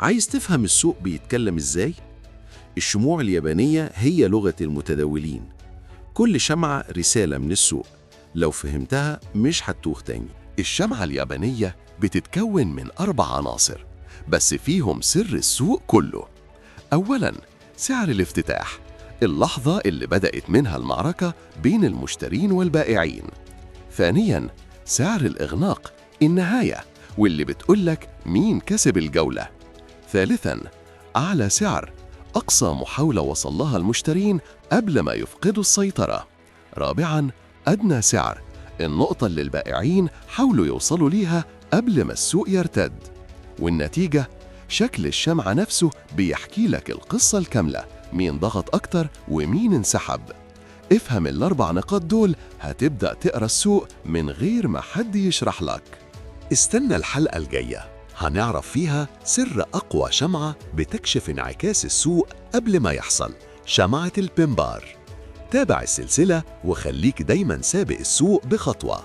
عايز تفهم السوق بيتكلم إزاي؟ الشموع اليابانية هي لغة المتداولين. كل شمعة رسالة من السوق، لو فهمتها مش هتتوه تاني. الشمعة اليابانية بتتكون من 4 عناصر، بس فيهم سر السوق كله. أولاً، سعر الافتتاح، اللحظة اللي بدأت منها المعركة بين المشترين والبائعين. ثانياً، سعر الإغلاق، النهاية، واللي بتقولك مين كسب الجولة. ثالثاً، أعلى سعر، أقصى محاولة وصل لها المشترين قبل ما يفقدوا السيطرة. رابعاً، أدنى سعر، النقطة اللي البائعين حاولوا يوصلوا ليها قبل ما السوق يرتد. والنتيجة، شكل الشمعة نفسه بيحكي لك القصة الكاملة، مين ضغط أكتر ومين انسحب. افهم ال4 نقاط دول، هتبدأ تقرأ السوق من غير ما حد يشرح لك. استنى الحلقة الجاية، هنعرف فيها سر أقوى شمعة بتكشف انعكاس السوق قبل ما يحصل، شمعة البيمبار. تابع السلسلة وخليك دايماً سابق السوق بخطوة.